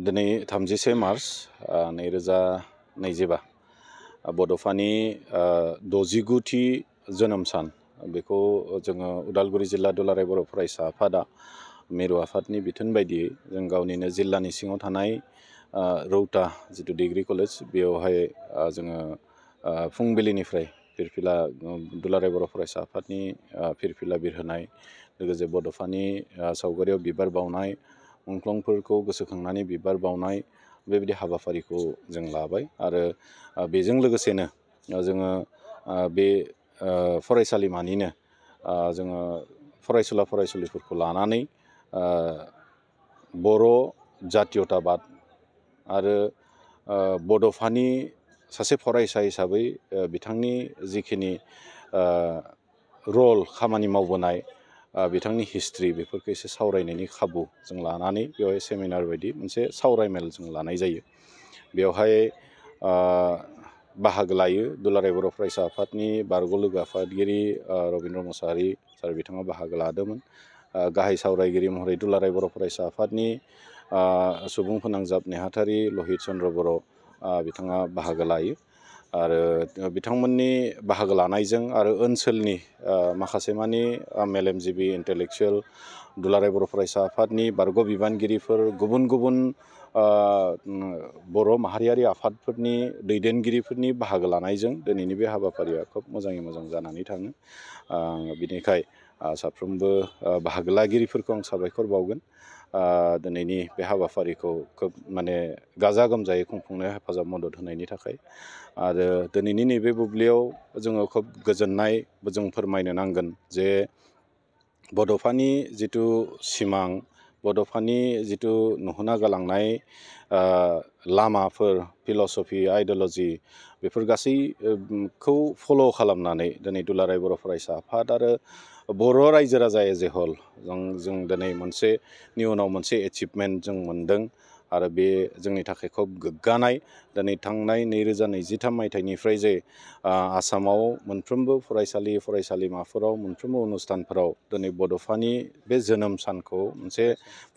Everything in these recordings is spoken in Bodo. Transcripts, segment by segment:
दिनै 31 मार्च 2025 बड'फानि 69थि जोनोम सान बेखौ जोङो उदालगुरि जिल्ला दुलाराय बर' फरायसा आफादा मिरु आफादनि बिथोन बायदियै जों गावनिनो जिल्लानि सिङाव थानाय रौता जितु डिग्री कलेज बेयावहाय जोङो फुंबिलिनिफ्राय फिरफिला दुलाराय बर' फरायसा आफादनि फिरफिला बिरहोनाय लोगोसे बड'फानि सावगारियाव बिबार बावनाय मुंख्लंफोरखौ गोसोखांनानै बिबार बावनाय बेबायदि हाबाफारिखौ जों लाबाय आरो बेजों लोगोसेनो जोङो बे फरायसालिमानिनो जोङो फरायसुला फरायसुलिफोरखौ लानानै बर' जातीयताबाद आरो बड'फानि सासे फरायसा हिसाबै बिथांनि जिखिनि रल खामानि मावबोनाय बिथांनि हिस्ट्रि बेफोरखौ एसे सावरायनायनि खाबु जों लानानै बेवहाय सेमिनार बायदि मोनसे सावरायमेल जों लानाय जायो। बेवहाय बाहागो लायो दुलाराय बर' फरायसा आफादनि बारग' लोगो आफादगिरि रबिन्द्र मुसाहारि सार बिथाङा बाहागो लादोंमोन। गाहाय सावरायगिरि महरै दुलाराय बर' फरायसा आफादनि सुबुं फोनांजाब नेहाथारि लहित चन्द्र बर' बिथाङा बाहागो लायो आरो बिथांमोननि बाहागो लानायजों आरो ओनसोलनि माखासे मानि मेलेमजिबि इन्टेलेक्सुवेल दुलाराय बर' फरायसा आफादनि बारग' बिबानगिरिफोर गुबुन गुबुन बर' माहारियारि आफादफोरनि दैदेनगिरिफोरनि बाहागो लानायजों दिनैनि बे हाबाफारिया खोब मोजाङै मोजां जानानै थाङो। बिनिखाय साफ्रोमबो बाहागो लागिरिफोरखौ आं साबायखर बावगोन। दिनैनि बे हाबाफारिखौ खोब माने गाजा गोमजायै खुंफुंनायाव हेफाजाब मदद होनायनि थाखाय आरो दिनैनि नैबे बुब्लियाव जोङो खोब गोजोननाय जों फोरमायनो नांगोन जे बड'फानि जिथु सिमां बड'फानि जिथु नुहोना गालांनाय लामाफोर फिल'सफि आइडिय'ल'जि बेफोर गासैखौ फल' खालामनानै दिनै दुलाराय बर' फरायसा आफाद आरो बर' रायजो राजा एज ए हल जों दिनै मोनसेनि उनाव मोनसे एचिभमेन्ट जों मोन्दों आरो बे जोंनि थाखाय खोब गोग्गानाय। दिनै थांनाय 2023 मायथाइनिफ्राय जे आसामाव मोनफ्रोमबो फरायसालि फरायसालिमाफोराव मोनफ्रोमबो अनुस्थानफोराव दिनै बड'फानि बे जोनोम सानखौ मोनसे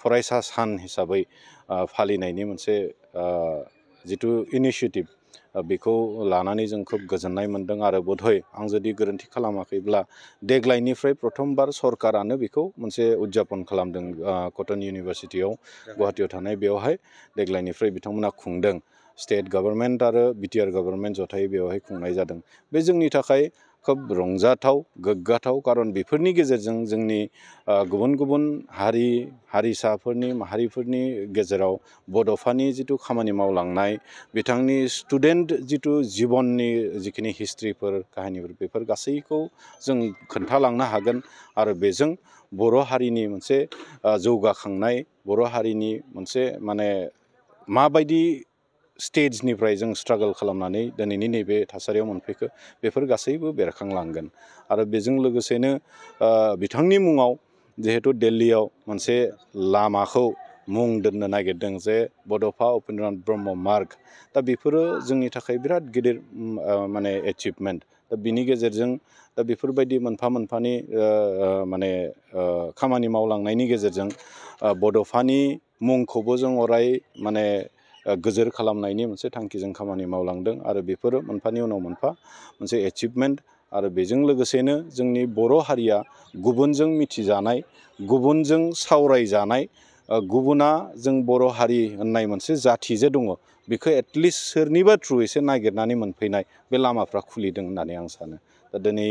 फरायसा सान हिसाबै फालिनायनि मोनसे जिथु इनिसियेटिभ बेखौ लानानै जों खोब गोजोननाय मोन्दों आरो बधय आं जुदि गोरोन्थि खालामाखैब्ला देग्लायनिफ्राय प्रथमबार सरकारानो बेखौ मोनसे उदजापन खालामदों कटन इउनिभारसिटियाव गुवाहाटियाव थानाय बेवहाय देग्लायनिफ्राय बिथांमोना खुंदों। स्टेट गभर्नमेन्ट आरो बिटिआर गभर्नमेन्ट जथायै बेवहाय खुंनाय जादों। बे जोंनि थाखाय खोब रंजाथाव गोग्गाथाव खारन बेफोरनि गेजेरजों जोंनि गुबुन गुबुन हारिसाफोरनि माहारिफोरनि गेजेराव बड'फानि जिथु खामानि मावलांनाय बिथांनि स्टुडेन्ट जिथु जिबननि जिखिनि हिस्ट्रिफोर काहिनिफोर बेफोर गासैखौ जों खोन्थालांनो हागोन आरो बेजों बर' हारिनि मोनसे जौगाखांनाय बर' हारिनि मोनसे माने माबायदि स्टेजनिफ्राय जों स्ट्रागल खालामनानै दिनैनि नैबे थासारियाव मोनफैखो बेफोर गासैबो बेरखांलांगोन आरो बेजों लोगोसेनो बिथांनि मुङाव जिहेतु दिल्लीयाव मोनसे लामाखौ मुं दोननो नागिरदों जे बड'फा उपेन्द्रनाथ ब्रह्म मार्ग दा बेफोरो जोंनि थाखाय बिराद गिदिर माने एचिभमेन्ट दा बिनि गेजेरजों दा बेफोरबायदि मोनफा मोनफानि माने खामानि मावलांनायनि गेजेरजों बड'फानि मुंखौबो जों अराय माने गोजोर खालामनायनि मोनसे थांखिजों खामानि मावलांदों आरो बेफोरो मोनफानि उनाव मोनफा मोनसे एचिभमेन्ट आरो बेजों लोगोसेनो जोंनि बर' हारिया गुबुनजों मिथिजानाय गुबुनजों सावरायजानाय गुबुना जों बर' हारि होननाय मोनसे जाथि जे दङ बेखौ एटलिस्ट सोरनिबा थ्रु एसे नागिरनानै मोनफैनाय बे लामाफ्रा खुलिदों होननानै आं सानो। दा दिनै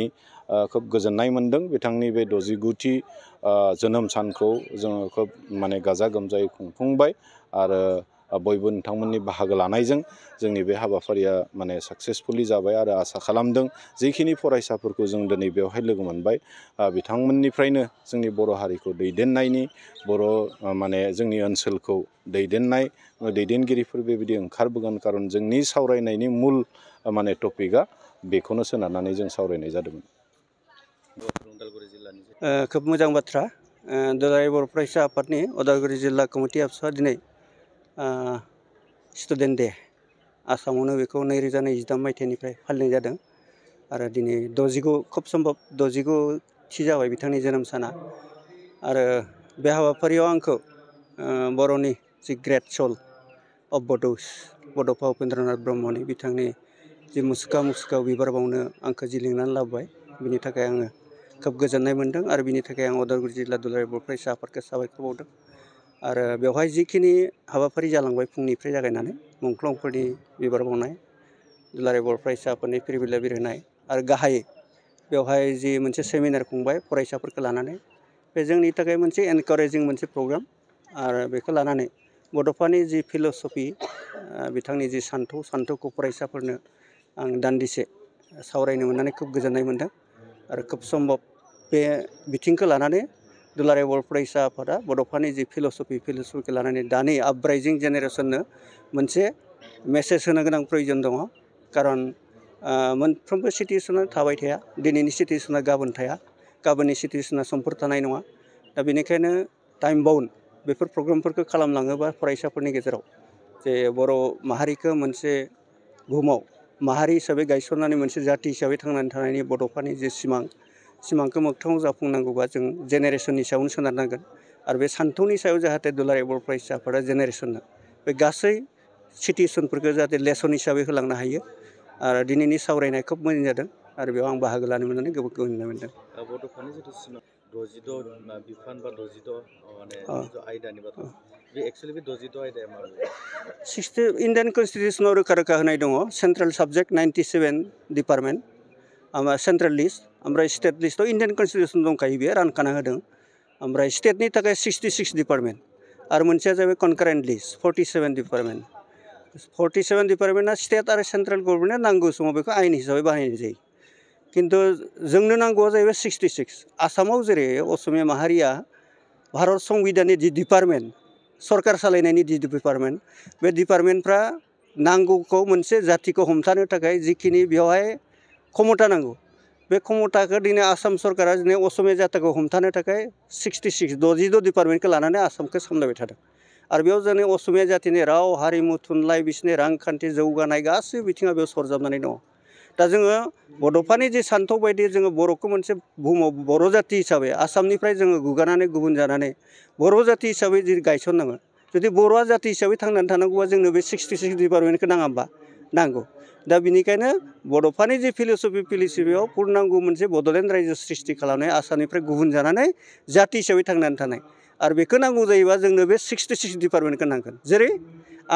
खोब गोजोननाय मोन्दों बिथांनि बे 69थि जोनोम सानखौ जोङो खोब माने गाजा गोमजायै खुंफुंबाय आरो बयबो नोंथांमोननि बाहागो लानायजों जोंनि बे हाबाफारिया माने साक्सेसफुलि जाबाय आरो आसा खालामदों जिखिनि फरायसाफोरखौ जों दिनै बेवहाय लोगो मोनबाय बिथांमोननिफ्रायनो जोंनि बर' हारिखौ दैदेननायनि बर' माने जोंनि ओनसोलखौ दैदेनगिरिफोर बेबायदि ओंखारबोगोन खारन जोंनि सावरायनायनि मुल माने टपिकआ बेखौनो सोनारनानै जों सावरायनाय जादोंमोन। खोब मोजां बाथ्रा दुलाराय बर' फरायसा आफादनि उदालगुरि जिल्ला कमिटि आफादआ दिनै स्टुडेन्ट दे आसामावनो बेखौ 2023 मायथाइनिफ्राय फालिनाय जादों आरो दिनै 69 खोब सम्भब 69थि जाबाय बिथांनि जोनोम साना आरो बे हाबाफारियाव आंखौ बर'नि जि ग्रेट सल अफ बड'फा उपेन्द्रनाथ ब्रह्मनि बिथांनि जि मुसुखा बिबार बावनो आंखौ जि लिंनानै लाबोबाय बिनि थाखाय आङो खोब गोजोननाय मोन्दों आरो बिनि थाखाय आं उदालगुरि जिल्ला दुलाराय बर' फरायसा आफादखौ साबायखर बावदों आरो बेवहाय जिखिनि हाबाफारि जालांबाय फुंनिफ्राय जागायनानै मुंख्लंफोरनि बिबार बावनाय दुलाराय बर' फरायसा आफादनि फिरबिला बिरहोनाय आरो गाहायै बेवहाय जि मोनसे सेमिनार खुंबाय फरायसाफोरखौ लानानै बे जोंनि थाखाय मोनसे एनकारेजिं मोनसे प्रग्राम आरो बेखौ लानानै बड'फानि जि फिल'सफि बिथांनि जि सान्थौखौ फरायसाफोरनो आं दान्दिसे सावरायनो मोननानै खोब गोजोननाय मोन्दों आरो खोब सम्भब बे बिथिंखौ लानानै दुलाराय बर' फरायसा आफादा बड'फानि जि फिल'सफिखौ लानानै दानि आपराइजिं जेनेरेसननो मोनसे मेसेज होनो गोनां प्रयजन दङ खारन मोनफ्रोमबो सिटुवेसना थाबाय थाया दिनैनि सिटुवेसना गाबोन थाया गाबोननि सिटुवेसना समफोर थानाय नङा दा बेनिखायनो टाइम बाउन्ड बेफोर प्रग्रामफोरखौ खालामलाङोबा फरायसाफोरनि गेजेराव जे बर' माहारिखौ मोनसे बुहुमाव माहारि हिसाबै गायसननानै मोनसे जाथि हिसाबै थांनानै थानायनि बड'फानि जे सिमांखौ मोगथाङाव जाफुंनांगौबा जों जेनेरेसननि सायावनो सोनारनांगोन आरो बे सान्थौनि सायाव जाहाथे दुलाराय बर' फरायसा आफादा जेनेरेसननो बे गासै सिटुवेसनफोरखौ जाहाथे लेसन हिसाबै होलांनो हायो आरो दिनैनि सावरायनाया खोब मोजां जादों आरो बेयाव आं बाहागो लानो मोननानै गोबां गोजोननाय मोन्दों। बड'फानि जिथु सिमां 66 बिफान बा 66 माने जिथु आयदानि बाथ्रा बे एक्सुवेलि बे 66 आयदाया माबे इन्डियान कनस्टिटिउसनाव रोखा होनाय दङ सेन्ट्रेल साबजेक्ट 97 डिपार्टमेन्ट ओमफ्राय सेन्ट्रेल लिस्ट ओमफ्राय स्टेट लिस्टआव इन्डियान कनस्टिटिउसन दंखायो बेयो रानखाना होदों ओमफ्राय स्टेटनि थाखाय 66 डिपार्टमेन्ट आरो मोनसेया जाबाय कनकारेन्ट लिस्ट 47 डिपार्टमेन्ट 47 डिपार्टमेन्टआ स्टेट आरो सेन्ट्रेल गभर्नमेन्टआ नांगौ समाव बेखौ आयेन हिसाबै बाहायनाय जायो खिन्थु जोंनो नांगौआ जाहैबाय 66 आसामाव जेरै असमिया माहारिया भारत संबिधाननि जि डिपार्टमेन्ट सरकार सालायनायनि जि डिपार्टमेन्ट बे डिपार्टमेन्टफ्रा नांगौखौ मोनसे जाथिखौ हमथानो थाखाय जिखिनि बेवहाय क्षमता नांगौ बे क्षमताखौ दिनै आसाम सरकारा दिनै असमिया जाथिखौ हमथानो थाखाय 62 डिपार्टमेन्टखौ लानानै आसामखौ सामलायबाय थादों आरो बेयाव जोंनि असमिया जाथिनि राव हारिमु थुनलाइ बिसोरनि रांखान्थि जौगानाय गासैबो बिथिङा बेयाव सरजाबनानै दङ दा जोङो बड'फानि जे सान्थौ बायदि जोङो बर'खौ मोनसे बुहुमाव बर' जाथि हिसाबै आसामनिफ्राय जोङो गुगानानै गुबुन जानानै बर' जाथि हिसाबै जि गायसननाङो जुदि बर'आ जाथि हिसाबै थांनानै थानांगौबा जोंनो बे 66 डिपार्टमेन्टखौ नाङा होमबा नांगौ दा बिनिखायनो बड'फानि जि फिल'सफियाव पुर्नांगौ मोनसे बड'लेण्ड रायजो सृष्टि खालामनाय आसामनिफ्राय गुबुन जानानै जाथि हिसाबै थांनानै थानाय आरो बेखौ नांगौ जायोबा जोंनो बे 66 डिपार्टमेन्टखौ नांगोन जेरै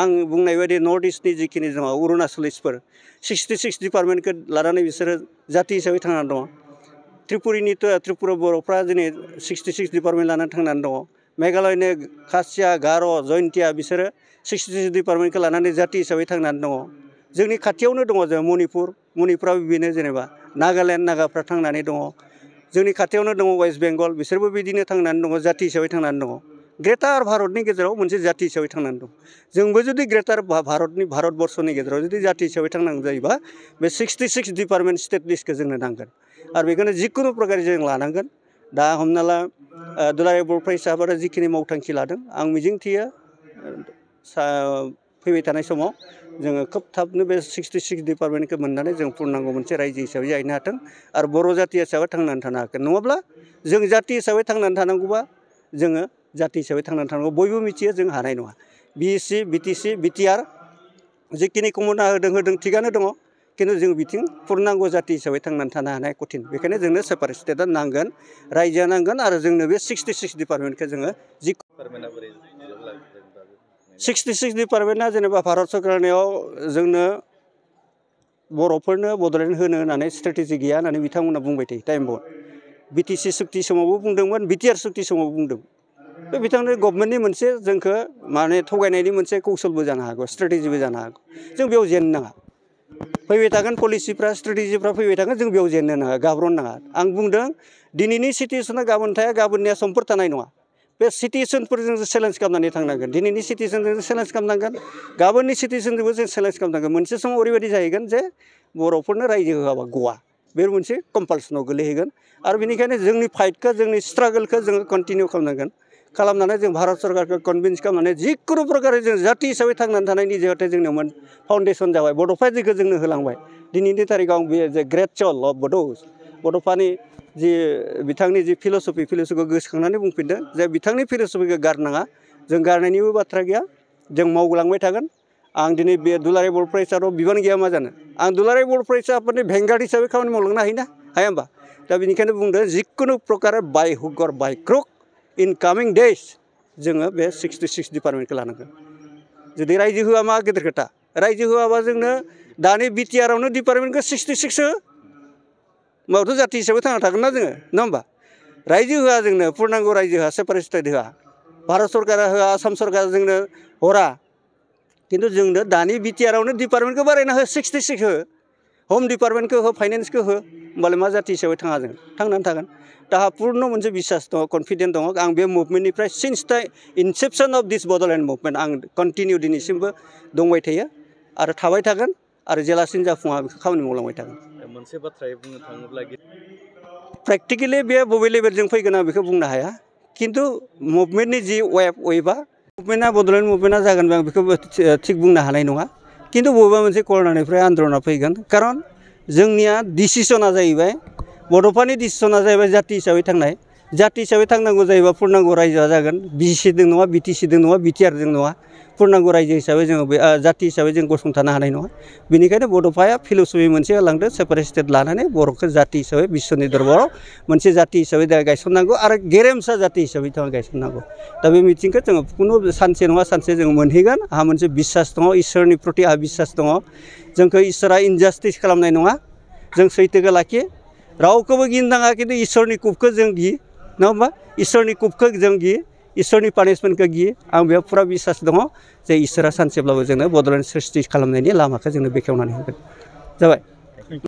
आं बुंनाय बायदि नर्थ इस्टनि जिखिनि दङ अरुणाचलिसफोर 66 डिपार्टमेन्टखौ लानानै बिसोरो जाथि हिसाबै थांनानै दङ त्रिपुरा बर'फ्रा दिनै 66 डिपार्टमेन्ट लानानै थांनानै दङ मेघालयनि खासिया गार' जयन्तिया बिसोरो 66 डिपार्टमेन्टखौ लानानै जाथि हिसाबै थांनानै दङ जोंनि खाथियावनो दङ जों मणिपुराबो बेनो जेनेबा नागाफ्रा थांनानै दङ जोंनि खाथियावनो दङ वेस्ट बेंगल बिसोरबो बिदिनो थांनानै दङ जाथि हिसाबै थांनानै दङ ग्रेटार भारतनि गेजेराव मोनसे जाथि हिसाबै थांनानै दं जोंबो जुदि ग्रेटार भारतबर्षनि गेजेराव जुदि जाथि हिसाबै थांनांगौ जायोबा बे 66 डिपार्टमेन्ट स्टेट लिस्टखौ जोंनो नांगोन आरो बेखौनो जिखुनु प्रकारै जों लानांगोन दा हमना ला दुलाराय बर' फरायसा आफादा जिखिनि मावथांखि लादों आं मिजिंथियो फैबाय थानाय समाव जोङो खोब थाबनो बे 66 डिपार्टमेन्टखौ मोननानै जों पुर्नांगौ मोनसे रायजो हिसाबै जाहैनो हाथों आरो बर' जाथि हिसाबै थांनानै थानो हागोन नङाब्ला जों जाथि हिसाबै थांनानै थानांगौबा जोङो जाथि हिसाबै थांनानै थानांगौ बयबो मिथियो जों हानाय नङा BSc BTC BTR जिखिनि क्षमता होदों थिगानो दङ खिन्थु जों बिथिं पुर्नांगौ जाथि हिसाबै थांनानै थानो हानाय कठिन बेखायनो जोंनो सेपारेट स्टेटआ नांगोन रायजोआ नांगोन आरो जोंनो बे 66 डिपार्टमेन्टखौ जोङो 66 डिपार्टमेन्टआ जेनेबा भारत सरकारनियाव जोंनो बर'फोरनो बड'लेण्ड होनो होननानै स्ट्रेटेजि गैया होननानै बिथांमोना बुंबाय थायो टाइम बाउन्ड BTC सुक्ति समावबो बुंदोंमोन BTR सुक्ति समावबो बुंदोंमोन बे बिथांनि गभर्नमेन्टनि मोनसे जोंखौ माने थगायनायनि मोनसे कौशलबो जानो हागौ स्ट्रेटेजिबो जानो हागौ जों बेयाव जेननो नाङा फैबाय थागोन पलिसिफ्रा स्ट्रेटेजिफ्रा फैबाय थागोन जों बेयाव जेननो नाङा गाब्र'नो नाङा आं बुंदों दिनैनि सिटुवेसना गाबोन थाया गाबोननिया समफोर थानाय नङा बे सिटुवेसनफोरजों जों चेलेन्ज खालामनानै थांनांगोन दिनैनि सिटुवेसनजों जों चेलेन्ज खालामनांगोन गाबोननि सिटुवेसनजोंबो जों चेलेन्ज खालामनांगोन मोनसे समाव ओरैबायदि जाहैगोन जे बर'फोरनो रायजो होआबा गवा बे मोनसे कम्पालसनाव गोलैहैगोन आरो बेनिखायनो जोंनि फाइटखौ जोंनि स्ट्रागोलखौ जोङो कन्टिनिउ खालामनांगोन खालामनानै जों भारत सरकारखौ कनभिन्स खालामनानै जिखुनु प्रकारै जों जाथि हिसाबै थांनानै थानायनि जिहेतु जोंनियाव फाउन्डेसन जाबाय बड'फा जेखौ जोंनो होलांबाय दिनैनि थारिखआव बे जे ग्रेट सल अफ बड'फानि जि बिथांनि जि फिल'सफिखौ गोसोखांनानै बुंफिनदों जे बिथांनि फिल'सफिखौ गारनाङा जों गारनायनिबो बाथ्रा गैया जों मावलांबाय थागोन आं दिनै बे दुलाराय बर' फरायसालियाव बिबान गैया मा जानो आं दुलाराय बर' फरायसा आफादनि भेंगार्ड हिसाबै खामानि मावलांनो हायोना हाया होमबा दा बेनिखायनो बुंदों जिखुनु प्रकारे बाय हुक अर by crook in Kameng days जोङो बे 66 डिपार्टमेन्टखौ लानांगोन जुदि रायजो होआ मा गेदेर खोथा रायजो होआबा जोंनो दानि बिटिआरावनो डिपार्टमेन्टखौ 66 हो मावथ' जाथि हिसाबै थांना थागोन ना जोङो नङा होमबा रायजो होआ जोंनो पुर्नांग रायजो होआ सेपारेट स्टेट होआ भारत सरकारा होआ आसाम सरकारा जोंनो हरा खिन्थु जोंनो दानि बिटिआरावनो डिपार्टमेन्टखौ बारायना हो 66 हो हम डिपार्टमेन्टखौ हो फाइनेन्सखौ हो होमबालाय मा जाथि हिसाबै थाङा जों थांनानै थागोन दा पुर्ण मोनसे बिसास दङ कनफिडेन्ट दङ आं बे मुभमेन्टनिफ्राय सिन्स दा इनसेपसन अफ दिस बड'लेण्ड मुभमेन्ट आं कन्टिनिउ दिनैसिमबो दंबाय थायो आरो थाबाय थागोन आरो जेलासिम जाफुङा बेखौ खामानि मावलांबाय थागोन मोनसे बाथ्रायै बुंनो थाङोब्ला प्रेक्टिकेलि बे बबे लेभेलजों फैगोन आं बेखौ बुंनो हाया खिन्थु मुभमेन्टनि जि वेबा मुभमेन्टआ बड'लेण्ड मुभमेन्टआ जागोन आं बेखौ थिग बुंनो हानाय नङा खिन्थु बबेबा मोनसे करनारनिफ्राय आन्दलना फैगोन खारन जोंनिया डिसिसना जाहैबाय बड'फानि डिसिसना जाहैबाय जाथि हिसाबै थांनाय जाथि हिसाबै थांनांगौ जायोबा पुर्नांग रायजोआ जागोन बिसिजों नङा बिटिसिजों नङा बिटिआरजों नङा पुर्नांग रायजो हिसाबै जोङो बे जाथि हिसाबै जों गसंथानो हानाय नङा बेनिखायनो बड'फाया फिल'सफि मोनसे होलांदों सेपारेट स्टेट लानानै बर'खौ जाथि हिसाबै बिश्वनि दरबाराव मोनसे जाथि हिसाबै गायसननांगौ आरो गेरेमसा जाथि हिसाबै गायसननांगौ दा बे मिटिंखौ जोङो खुनु सानसे नङा सानसे जोङो मोनहैगोन आंहा मोनसे बिसास दङ इसोरनि प्रति आंहा बिसास दङ जोंखौ इसोरा इनजास्टिस खालामनाय नङा जों सैथोखौ लाखियो रावखौबो गिनो नाङा खिन्थु इसोरनि कुपखौ जों गियो नङा होमबा इसोरनि कुपखौ जों गियो इसोरनि पानिशमेन्टखौ गियो आं बेयाव फुरा बिसास दङ जे इसोरा सानसेब्लाबो जोंनो बड'लेण्ड सृष्टि खालामनायनि लामाखौ जोंनो बेखेवनानै होगोन जाबाय